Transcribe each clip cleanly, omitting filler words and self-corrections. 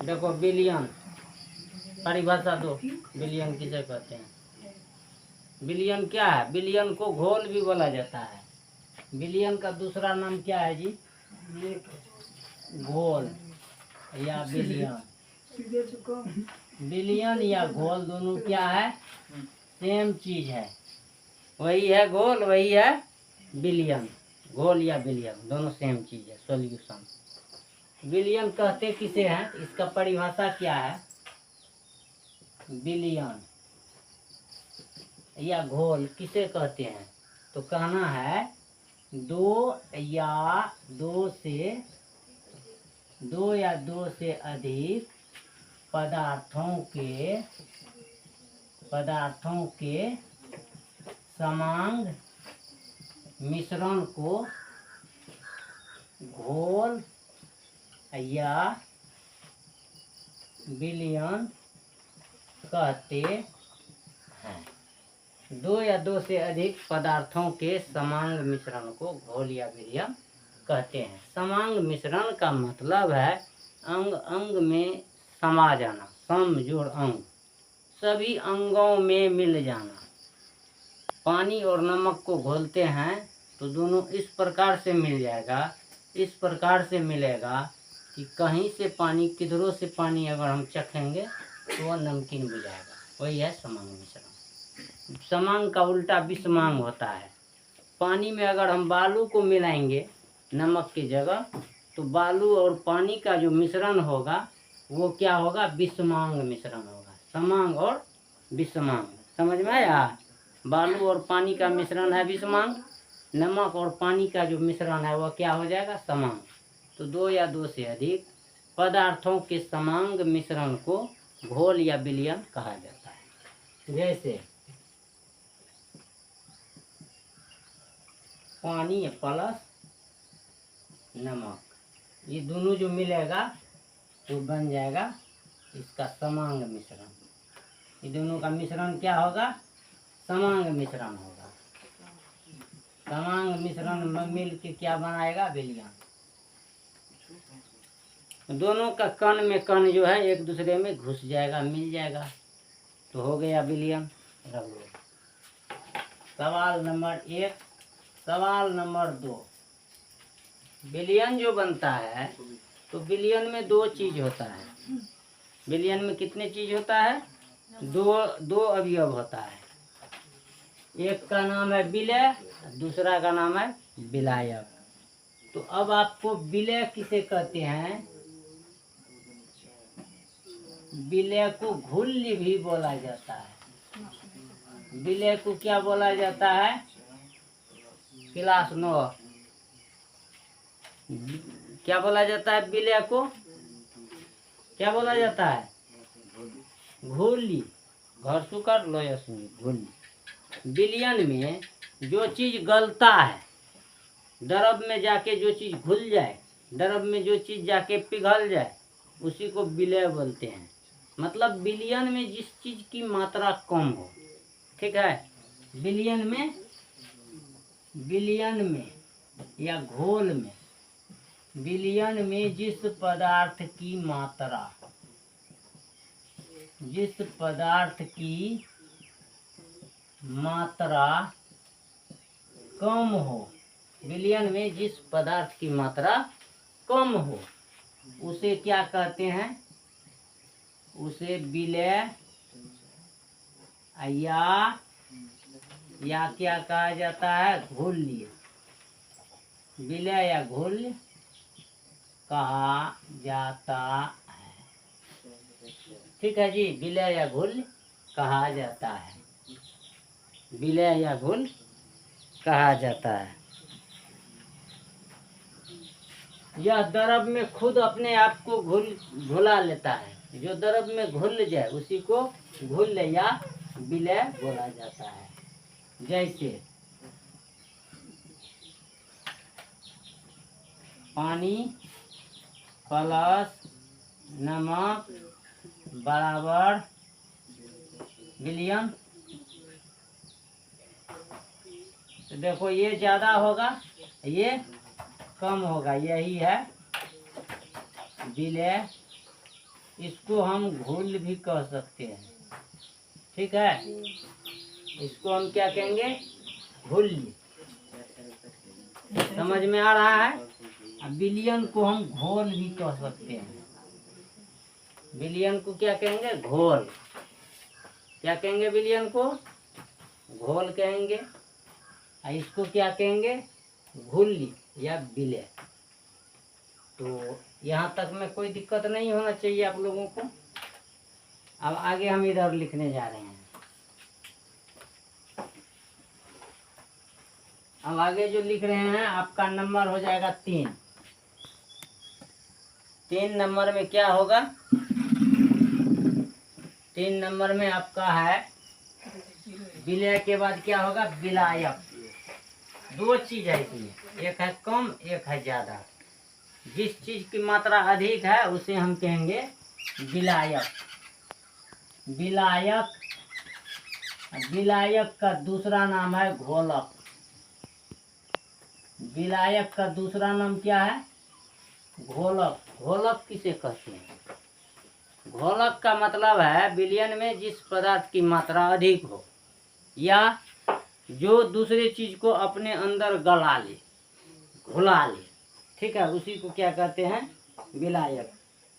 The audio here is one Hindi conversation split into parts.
देखो विलियन, परिभाषा दो, विलियन किसे कहते हैं? विलियन क्या है? विलियन को घोल भी बोला जाता है। विलियन का दूसरा नाम क्या है जी? घोल या विलियन। विलियन या घोल दोनों क्या है? सेम चीज है। वही है घोल, वही है विलियन। घोल या विलियन दोनों सेम चीज है, सॉल्यूशन। विलियन कहते किसे हैं? इसका परिभाषा क्या है? विलियन या घोल किसे कहते हैं? तो कहना है दो या दो से अधिक पदार्थों के समांग मिश्रण को घोल या विलियन कहते हैं। दो या दो से अधिक पदार्थों के समांग मिश्रण को घोल या विलियन कहते हैं। समांग मिश्रण का मतलब है अंग अंग में समा जाना, सम जोड़ अंग, सभी अंगों में मिल जाना। पानी और नमक को घोलते हैं तो दोनों इस प्रकार से मिल जाएगा, इस प्रकार से मिलेगा कि कहीं से पानी, किधरों से पानी अगर हम चखेंगे तो वह नमकीन हो जाएगा। वही है समांग मिश्रण। समांग का उल्टा विषमांग होता है। पानी में अगर हम बालू को मिलाएंगे नमक की जगह, तो बालू और पानी का जो मिश्रण होगा वो क्या होगा? विषमांग मिश्रण होगा। समांग और विषमांग, समझ में आया? बालू और पानी का मिश्रण है विषमांग, नमक और पानी का जो मिश्रण है वह क्या हो जाएगा? समांग। तो दो या दो से अधिक पदार्थों के समांग मिश्रण को घोल या विलियन कहा जाता है। जैसे पानी प्लस नमक, ये दोनों जो मिलेगा तो बन जाएगा इसका समांग मिश्रण। ये दोनों का मिश्रण क्या होगा? समांग मिश्रण होगा। समांग मिश्रण में मिल के क्या बनाएगा? विलियन। दोनों का कण में कण जो है एक दूसरे में घुस जाएगा, मिल जाएगा, तो हो गया विलियन। रख लो। सवाल नंबर 1। सवाल नंबर 2, विलियन जो बनता है तो विलियन में दो चीज होता है। विलियन में कितने चीज होता है? दो अवयव होता है। एक का नाम है विलय, दूसरा का नाम है विलायक। तो अब आपको विलय किसे कहते हैं? विलय को घुल्ली भी बोला जाता है। विलय को क्या बोला जाता है? क्लास 9 क्या बोला जाता है? विलय को क्या बोला जाता है? घुल्ली। घर सुकर लोया सुनी, घुल्ली। विलियन में जो चीज गलता है, द्रव में जाके जो चीज घुल जाए, द्रव में जो चीज जाके पिघल जाए, उसी को विलय बोलते हैं। मतलब विलियन में जिस चीज की मात्रा कम हो, ठीक है? विलियन में या घोल में, विलियन में जिस पदार्थ की मात्रा कम हो, विलियन में जिस पदार्थ की मात्रा कम हो, उसे क्या कहते हैं? उसे विलय या क्या कहा जाता है? घुल्य। विलय या घुल्य कहा जाता है। ठीक है जी, विलय या घुल्य कहा जाता है। विलय या घुल्य कहा जाता है। यह द्रव में खुद अपने आप को घुला लेता है। जो द्रव में घुल जाए उसी को घुल्य या विलय बोला जाता है। जैसे पानी प्लस नमक बराबर विलियन। तो देखो ये ज्यादा होगा, ये कम होगा, यही है विलय इसको हम घोल भी कह सकते हैं, ठीक है। इसको हम क्या कहेंगे, घोल। समझ में आ रहा है। अब विलयन को हम घोल भी कह सकते हैं। विलयन को क्या कहेंगे, घोल। क्या कहेंगे, विलयन को घोल कहेंगे। और इसको क्या कहेंगे, घुल्ली या विलय। तो यहाँ तक में कोई दिक्कत नहीं होना चाहिए आप लोगों को। अब आगे हम इधर लिखने जा रहे हैं। अब आगे जो लिख रहे हैं, आपका नंबर हो जाएगा 3। 3 नंबर में क्या होगा, 3 नंबर में आपका है विलय के बाद क्या होगा, विलायक। 2 चीज है इसमें, एक है कम, एक है ज्यादा। जिस चीज की मात्रा अधिक है उसे हम कहेंगे विलायक। विलायक, विलायक का दूसरा नाम है घोलक। विलायक का दूसरा नाम क्या है, घोलक। घोलक किसे कहते हैं, घोलक का मतलब है विलयन में जिस पदार्थ की मात्रा अधिक हो या जो दूसरे चीज को अपने अंदर गला ले, घुला ले, ठीक है, उसी को क्या कहते हैं, विलायक।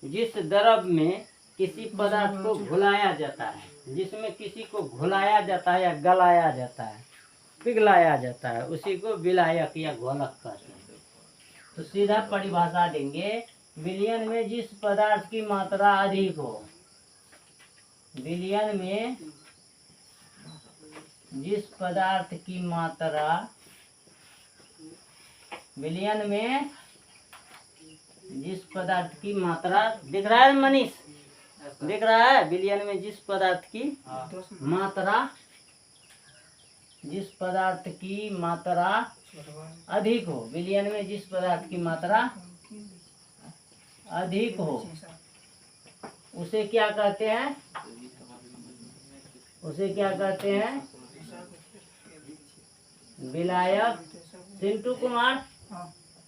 जिस द्रव में किसी पदार्थ को घुलाया जाता है, जिसमें किसी को घुलाया जाता है या गलाया जाता है, पिघलाया जाता है, उसी को विलायक या घोलक कहते हैं। तो सीधा परिभाषा देंगे, विलयन में जिस पदार्थ की मात्रा अधिक हो, विलयन में जिस पदार्थ की मात्रा, विलयन में जिस पदार्थ की मात्रा, दिख रहा है मनीष, दिख रहा है, विलयन में जिस पदार्थ की मात्रा, जिस पदार्थ की मात्रा अधिक हो, विलयन में जिस पदार्थ की मात्रा अधिक हो, उसे क्या कहते हैं, उसे क्या कहते हैं, विलायक। सिंटू कुमार,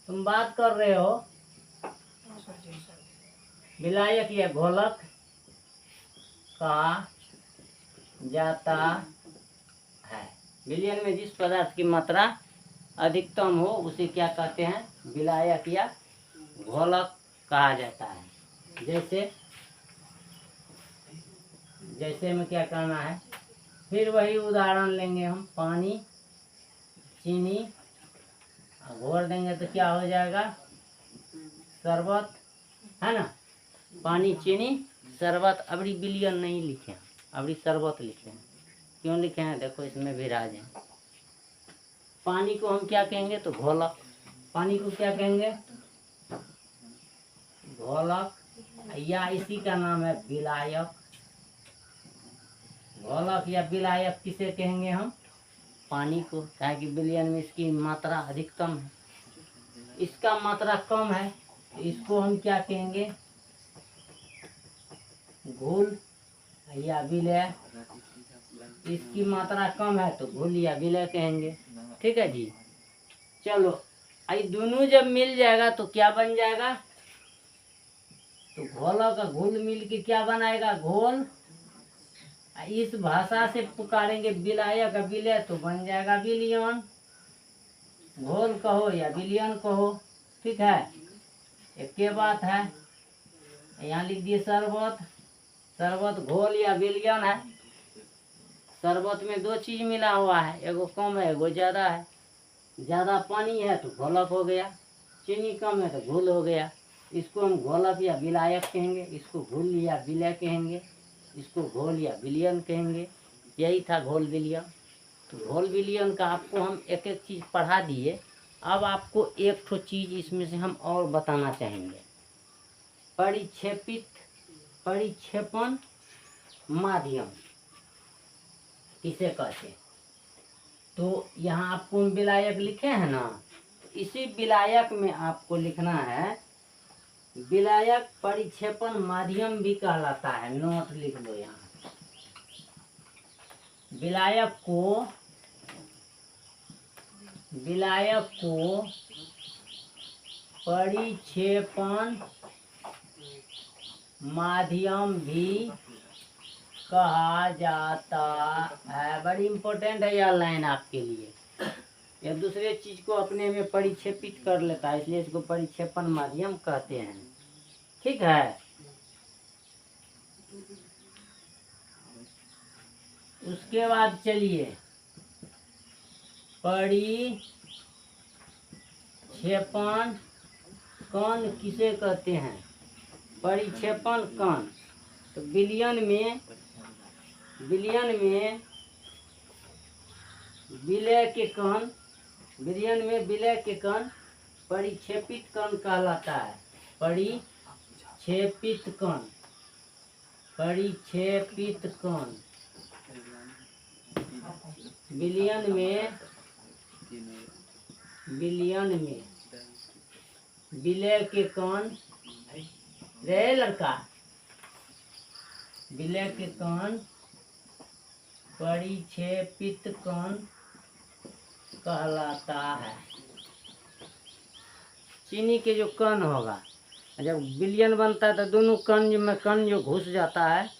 तुम बात कर रहे हो, विलायक या घोलक कहा जाता है। विलयन में जिस पदार्थ की मात्रा अधिकतम हो उसे क्या कहते हैं, विलायक या घोलक कहा जाता है। जैसे जैसे में क्या करना है, फिर वही उदाहरण लेंगे हम। पानी, चीनी घोल देंगे तो क्या हो जाएगा, शरबत, है ना। पानी, चीनी, शरबत। अबड़ी विलयन नहीं लिखे हैं, अबड़ी शरबत लिखे हैं। क्यों लिखे हैं, देखो इसमें भी राज है। पानी को हम क्या कहेंगे, तो घोलक। पानी को क्या कहेंगे, घोलक, या इसी का नाम है विलायक। घोलक या विलायक किसे कहेंगे हम, पानी को, ताकि विलयन में इसकी मात्रा अधिकतम है, इसका मात्रा कम है, तो इसको हम क्या कहेंगे, घोल या विलय। इसकी मात्रा कम है तो घोल या विलय कहेंगे, ठीक है जी। चलो, ये दोनों जब मिल जाएगा तो क्या बन जाएगा, तो घोलक का घोल मिल के क्या बनाएगा, घोल। इस भाषा से पुकारेंगे विलायक का विलय तो बन जाएगा विलयन। घोल कहो या विलयन कहो, ठीक है, एक के बात है। यहाँ लिख दिए शरबत। शरबत घोल या विलयन है। शरबत में 2 चीज मिला हुआ है, एगो कम है, एगो ज्यादा है। ज्यादा पानी है तो घोलक हो गया, चीनी कम है तो घोल हो गया। इसको हम घोलक या विलायक कहेंगे, इसको घोल या विलय कहेंगे, इसको घोल या विलयन कहेंगे। यही था घोल विलयन। तो घोल विलयन का आपको हम एक एक चीज पढ़ा दिए। अब आपको एक ठो चीज इसमें से हम और बताना चाहेंगे, परिक्षेपित, परिक्षेपण माध्यम किसे कहते हैं। तो यहाँ आपको विलायक लिखे हैं ना, इसी विलायक में आपको लिखना है, विलायक परिक्षेपण माध्यम भी कहलाता है। नोट लिख लो यहाँ, विलायक को, विलायक को परिक्षेपण माध्यम भी कहा जाता है। बड़ी इम्पोर्टेंट है यह लाइन आपके लिए। यह दूसरे चीज को अपने में परिक्षेपित कर लेता है, इसलिए इसको परिक्षेपण माध्यम कहते हैं। ठीक है। उसके बाद चलिए, परिक्षेपण कण किसे कहते हैं? परिक्षेपण कण तो बिलियन में विलय के कण, बिलियन में विलय के कण परिक्षेपित कण कहलाता है। परिक्षेपित कण बिलियन में विलय के कण, रे लड़का, विलय के कण परिक्षेपित कण कहलाता है। चीनी के जो कण होगा, जब बिलियन बनता है तो दोनों कण में कण जो घुस जाता है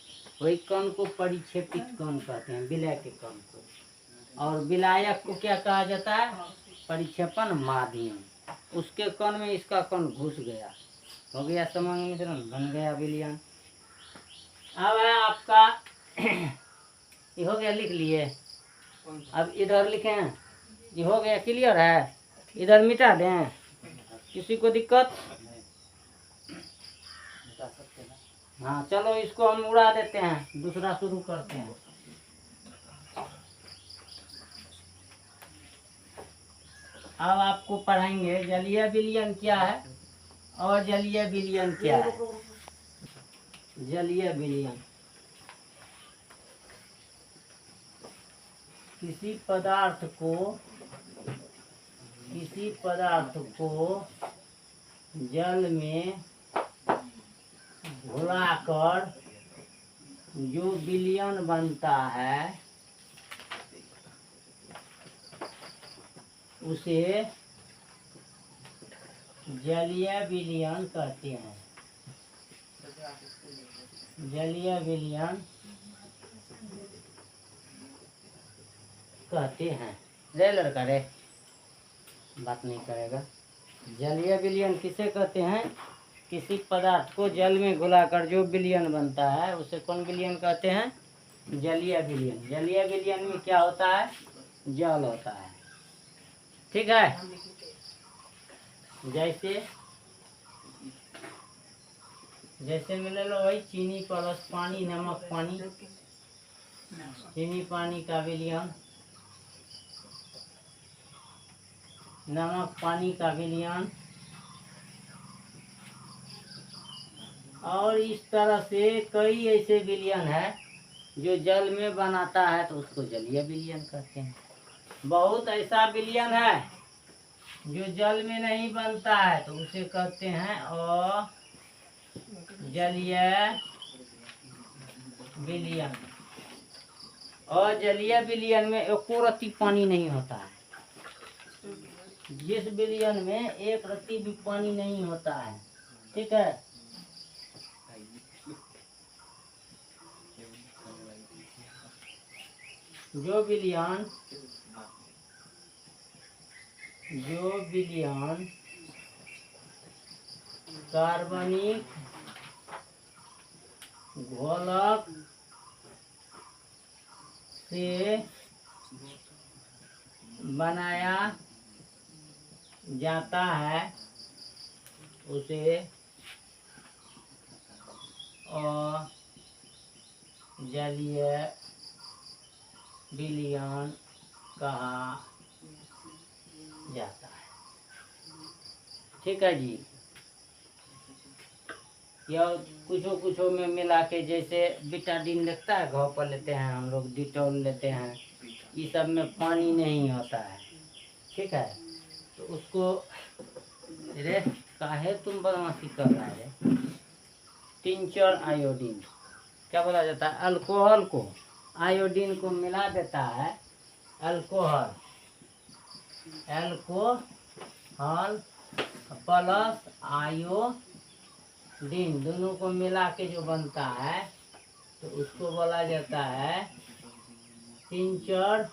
वही कण को परिक्षेपित कण कहते हैं, विलय के कण को। और विलायक को क्या कहा जाता है? परिक्षेपण माध्यम। उसके कण में इसका कण घुस गया, हो गया समांग मिश्रण, बन गया विलयन। अब है आपका ये हो गया, लिख लिए। अब इधर लिखें, ये हो गया, क्लियर है। इधर मिटा दें, किसी को दिक्कत? हाँ चलो इसको हम उड़ा देते हैं, दूसरा शुरू करते हैं। अब आपको पढ़ाएंगे जलीय विलयन क्या है और जलीय विलयन क्या है। जलीय विलयन किसी पदार्थ को जल में घुलाकर जो विलयन बनता है उसे जलीय विलयन कहते हैं। जलीय विलयन कहते हैं। रे लड़का रे, बात नहीं करेगा। जलीय विलयन किसे कहते हैं? किसी पदार्थ को जल में घुलाकर जो विलयन बनता है उसे कौन विलयन कहते हैं? जलीय विलयन। जलीय विलयन में क्या होता है? जल होता है। ठीक है। जैसे मिले लो वही चीनी प्लस पानी, नमक पानी, चीनी पानी का विलयन, नमक पानी का विलयन। और इस तरह से कई ऐसे विलयन है जो जल में बनाता है तो उसको जलीय विलयन कहते हैं। बहुत ऐसा विलयन है जो जल में नहीं बनता है तो उसे कहते हैं अजलीय विलयन। अजलीय विलयन में एको रत्ती पानी नहीं होता है। जिस विलयन में एक रत्ती भी पानी नहीं होता है। ठीक है। जो विलयन कार्बनिक घोलक से बनाया जाता है उसे अजलीय विलयन कहा जाता है। ठीक है जी। यह कुछ में मिला के, जैसे बिटाडीन लगता है घाव पर लेते हैं हम लोग, डिटॉल लेते हैं, ये सब में पानी नहीं होता है। ठीक है। तो उसको रे काहे तुम बदमाशी कर रहा है? टिंचर आयोडीन क्या बोला जाता है? अल्कोहल को आयोडीन को मिला देता है। अल्कोहल प्लस डीन दोनों को मिला के जो बनता है तो उसको बोला जाता है टिंचर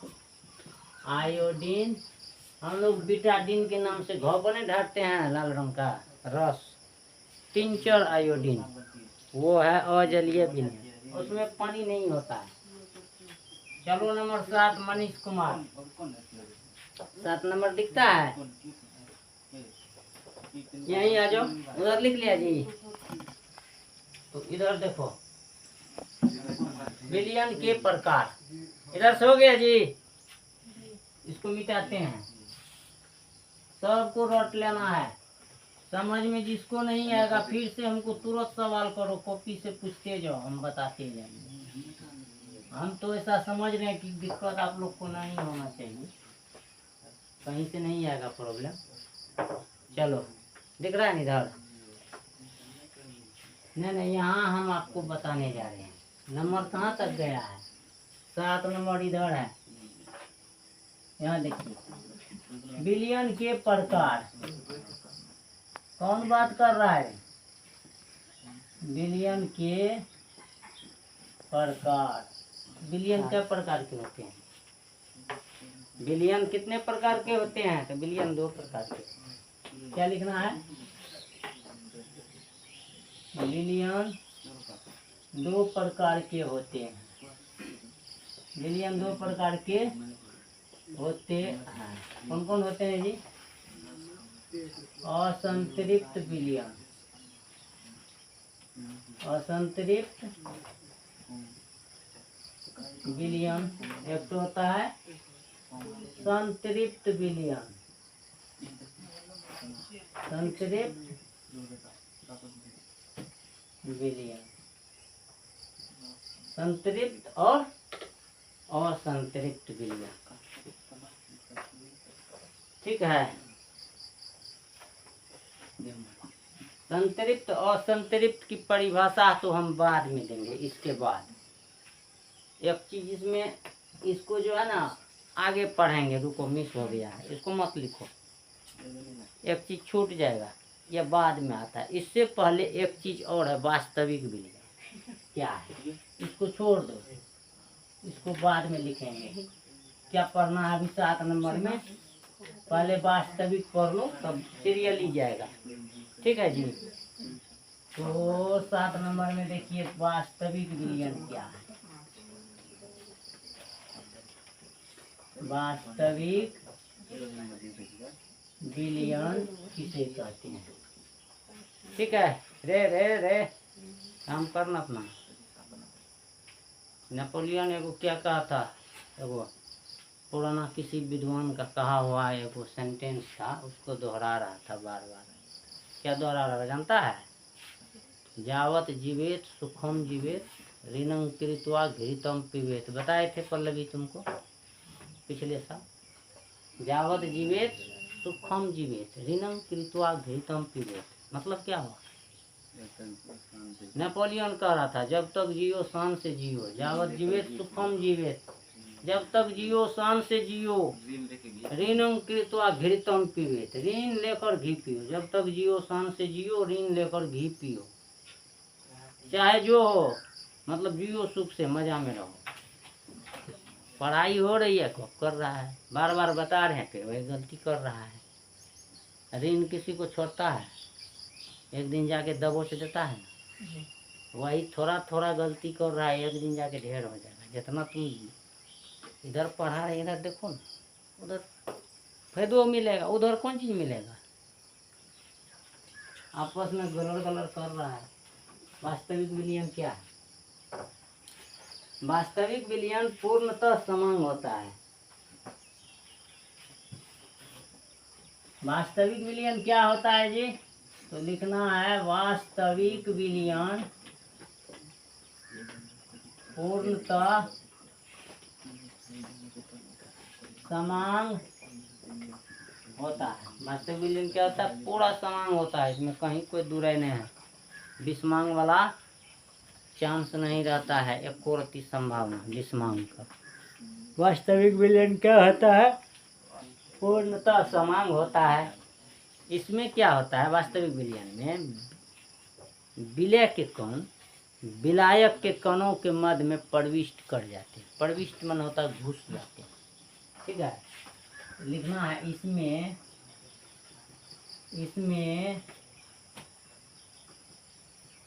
आयोडीन। हम लोग बीटाडीन के नाम से घाव बने ढारते हैं लाल रंग का रस। टिंचर आयोडीन वो है अजलीय विलयन, उसमें पानी नहीं होता है। चलो नंबर 7 मनीष कुमार। 7 नंबर दिखता है, यहीं आ जाओ, उधर लिख लिया जी। तो इधर देखो विलयन के प्रकार, इधर से हो गया जी। इसको मिटाते हैं, सबको रट लेना है। समझ में जिसको नहीं आएगा फिर से हमको तुरंत सवाल करो, कॉपी से पूछते जाओ, हम बताते जाएंगे। हम तो ऐसा समझ रहे हैं कि दिक्कत आप लोग को नहीं होना चाहिए, कहीं से नहीं आएगा प्रॉब्लम। चलो दिख रहा है इधर? नहीं, यहाँ हम आपको बताने जा रहे हैं। नंबर कहाँ तक गया है? 7 नंबर इधर है, यहाँ देखिए विलयन के प्रकार। कौन बात कर रहा है? विलयन के प्रकार। विलयन क्या प्रकार के होते हैं? विलयन कितने प्रकार के होते हैं? तो विलयन 2 प्रकार के। क्या लिखना है? विलयन 2 प्रकार के होते हैं। विलयन 2 प्रकार के होते हैं। कौन कौन होते हैं जी? असंतृप्त विलयन, असंतृप्त विलयन एक तो होता है संतृप्त विलयन, संतृप्त विलयन, संतृप्त और असंतृप्त विलयन। ठीक है, संतृप्त असंतृप्त की परिभाषा तो हम बाद में देंगे। इसके बाद एक चीज इसमें, इसको जो है ना आगे पढ़ेंगे। रुको, मिस हो गया है, इसको मत लिखो, एक चीज छूट जाएगा, यह बाद में आता है। इससे पहले एक चीज और है, वास्तविक विलयन। क्या है? इसको छोड़ दो, इसको बाद में लिखेंगे। क्या पढ़ना है अभी 7 नंबर में? पहले वास्तविक पढ़ लो, तब सीरियल ही जाएगा। ठीक है जी। तो 7 नंबर में देखिए वास्तविक विलयन क्या है। वास्तविक विलयन किसे कहते हैं? ठीक है, रे रे रे काम करना अपना। नेपोलियन एगो क्या कहा था, एगो पुराना किसी विद्वान का कहा हुआ एगो सेंटेंस था, उसको दोहरा रहा था बार बार। क्या दोहरा रहा था जानता है? जावत जीवेत सुखम जीवेत ऋणं कृत्वा घृतम पिबेत। बताए थे पल्लवी तुमको पिछले साल। जावत जीवेत सुखम जीवेत ऋणं कृत्वा घृतम पिबेत मतलब क्या हुआ? नेपोलियन कह रहा था जब तक जियो शान से जियो। जावत जीवेत सुखम जीवेत, जब तक जियो शान से जियो। ऋणं कृत्वा घृतम पिबेत, ऋण लेकर घी पियो। जब तक जियो शान से जियो, ऋण लेकर घी पियो। चाहे जो हो, मतलब जियो सुख से, मजा में रहो। पढ़ाई हो रही है, कब कर रहा है, बार बार बता रहे हैं, फिर वही गलती कर रहा है। ऋण किसी को छोड़ता है? एक दिन जाके दबोच देता है ना। वही थोड़ा थोड़ा गलती कर रहा है, एक दिन जाके ढेर हो जाएगा। जितना तुम इधर पढ़ा रहे, इधर देखो ना, उधर फायदो मिलेगा, उधर कौन चीज मिलेगा? आपस में गलर गलर कर रहा है। वास्तविक विलयन क्या है? वास्तविक विलयन पूर्णतः समान होता है। वास्तविक विलयन क्या होता है जी? तो लिखना है वास्तविक विलयन पूर्णतः समान होता है। वास्तविक विलयन क्या होता है? पूरा समान होता है, इसमें कहीं कोई दूराई नहीं है। विषमांग वाला चांस नहीं रहता है, एक कोरती संभावना विषमांग का। वास्तविक विलयन क्या होता है? पूर्णतः समान होता है। इसमें क्या होता है वास्तविक विलयन में? विलय के कण विलायक के कणों के मध्य में प्रविष्ट कर जाते हैं। प्रविष्ट मन होता है घुस जाते हैं। ठीक है, लिखना है इसमें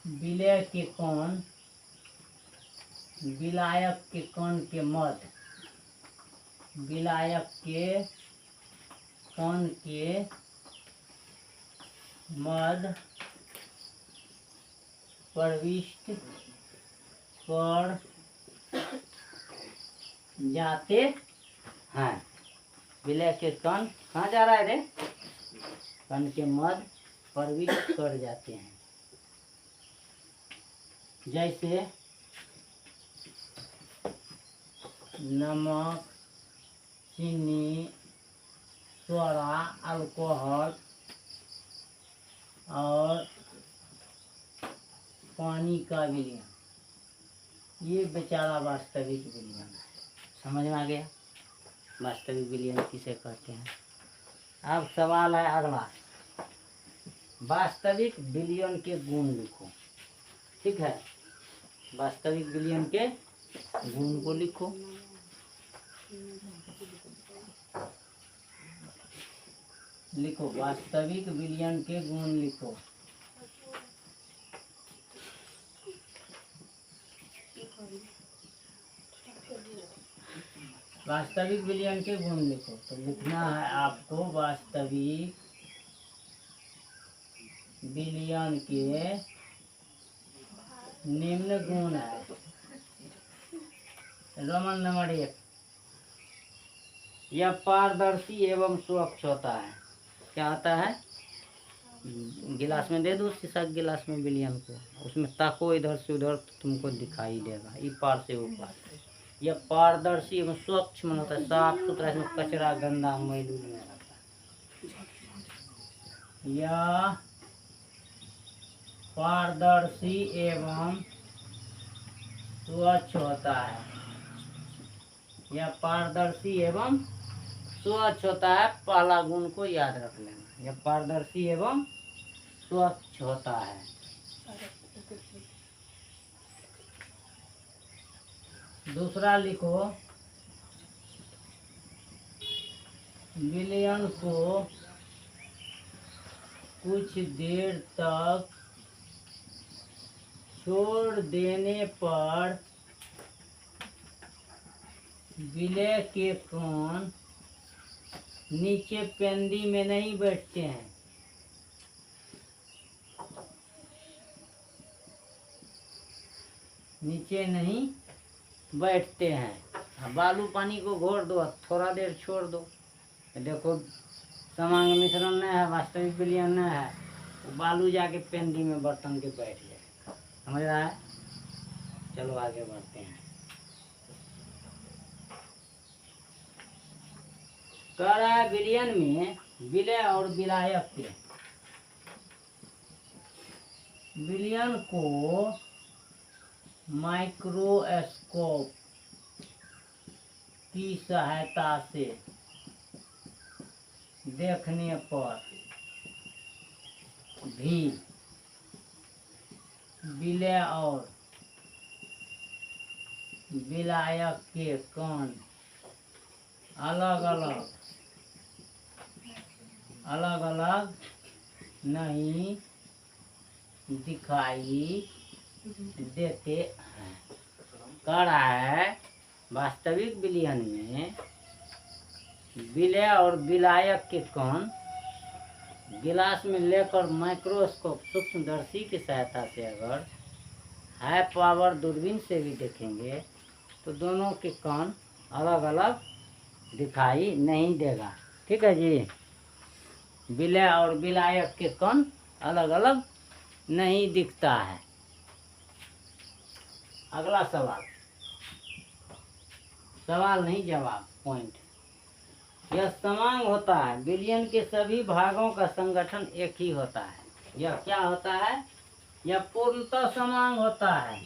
विलय के कण विलायक के कण के मध्य विलायक के कण के मध्य प्रविष्ट कर जाते हैं। विलय के कण कहाँ जा रहा है रे? कण के मध्य प्रविष्ट कर जाते हैं। जैसे नमक, चीनी, सोडा, अल्कोहल और पानी का विलयन, ये बेचारा वास्तविक विलयन है। समझ में आ गया? वास्तविक विलयन किसे कहते हैं? अब सवाल है अगला, वास्तविक विलयन के गुण लिखो। ठीक है, वास्तविक विलयन के गुण को लिखो। लिखो वास्तविक विलयन के गुण लिखो। वास्तविक विलयन के गुण लिखो। तो लिखना है आपको वास्तविक विलयन के निम्न गुण है। रोमन नंबर 1, यह पारदर्शी एवं स्वच्छ होता है। क्या होता है? गिलास में दे दो, शीशा के गिलास में विलयन को, उसमें ताको इधर से उधर तो तुमको दिखाई देगा, ई पार से ऊपर। यह पारदर्शी एवं स्वच्छ मन होता है, साफ सुथरा, इसमें कचरा गंदा मैल नहीं रहता। यह पारदर्शी एवं स्वच्छ होता है। यह पारदर्शी एवं स्वच्छ होता है। पहला गुण को याद रख लेना, यह पारदर्शी एवं स्वच्छ होता है। दूसरा लिखो, विलयन को कुछ देर तक छोड़ देने पर विलय के कण नीचे पेंदी में नहीं बैठते हैं। नीचे नहीं बैठते हैं। बालू पानी को घोर दो, थोड़ा देर छोड़ दो, देखो समांग मिश्रण नहीं है, वास्तविक विलयन नहीं है, वो बालू जाके पेंदी में बर्तन के बैठ जाए। समझ रहा है? चलो आगे बढ़ते हैं। कह रहा है विलयन में विलय और विलायक के विलयन को माइक्रोस्कोप की सहायता से देखने पर भी विलय और विलायक के कण अलग अलग नहीं दिखाई देते हैं। कह रहा है वास्तविक विलयन में विलय और विलायक के कण गिलास में लेकर माइक्रोस्कोप सूक्ष्मदर्शी की सहायता से अगर हाई पावर दूरबीन से भी देखेंगे तो दोनों के कण अलग अलग दिखाई नहीं देगा। ठीक है जी, विलय और विलायक के कण अलग अलग नहीं दिखता है। अगला सवाल, सवाल नहीं जवाब, पॉइंट। यह समांग होता है, विलयन के सभी भागों का संगठन एक ही होता है। यह क्या होता है? यह पूर्णतः समांग होता है।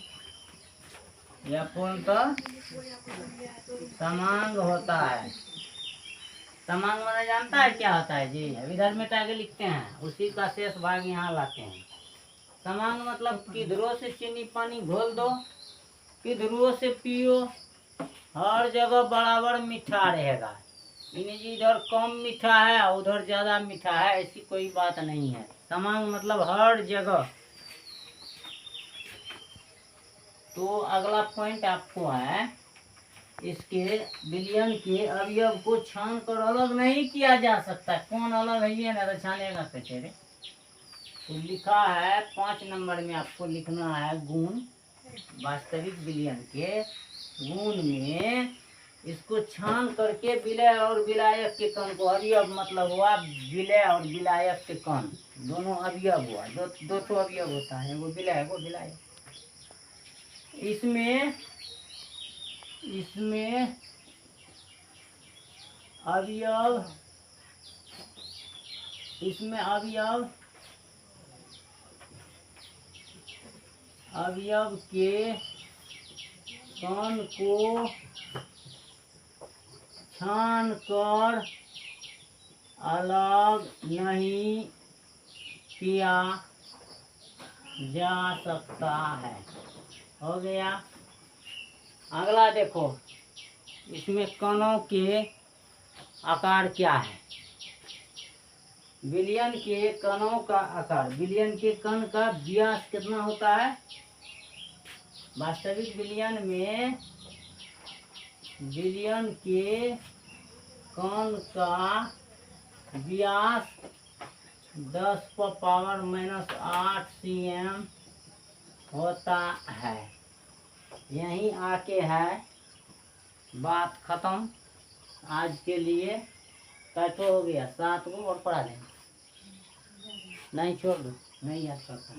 यह पूर्णतः समांग होता है। समांग माने जानता है क्या होता है जी? अब इधर मिटा के लिखते हैं, उसी का शेष भाग यहाँ लाते हैं। समांग मतलब किधरों से चीनी पानी घोल दो, किधरों से पियो, हर जगह बराबर मीठा रहेगा। यानी जी इधर कम मीठा है उधर ज्यादा मीठा है, ऐसी कोई बात नहीं है। समांग मतलब हर जगह। तो अगला पॉइंट आपको है, इसके विलयन के अवयव को छान कर अलग नहीं किया जा सकता। कौन अलग है ये ना तो छानेगा कैसे रे। तो लिखा है 5 नंबर में आपको लिखना है गुण। वास्तविक विलयन के गुण में इसको छान करके विलय और विलायक के कण को, अवयव मतलब हुआ विलय और विलायक के कण, दोनों अवयव हुआ। दो तो अवयव होता है, वो विलय वो विलायक। इसमें अवयव, इसमें अवयव के कण को छान कर अलग नहीं किया जा सकता है। हो गया। अगला देखो, इसमें कणों के आकार क्या है। विलयन के कणों का आकार, विलयन के कण का व्यास कितना होता है। वास्तविक विलयन में विलयन के कण का व्यास 10⁻⁻8 cm होता है। यहीं आके है बात खत्म आज के लिए। कैसे हो गया 7 को और पढ़ा देंगे, नहीं छोड़ दो, नहीं याद करता।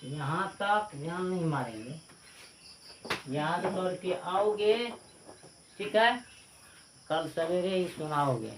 यहाँ तक ध्यान नहीं मारेंगे, याद करके आओगे, ठीक है। कल सवेरे ही सुनाओगे।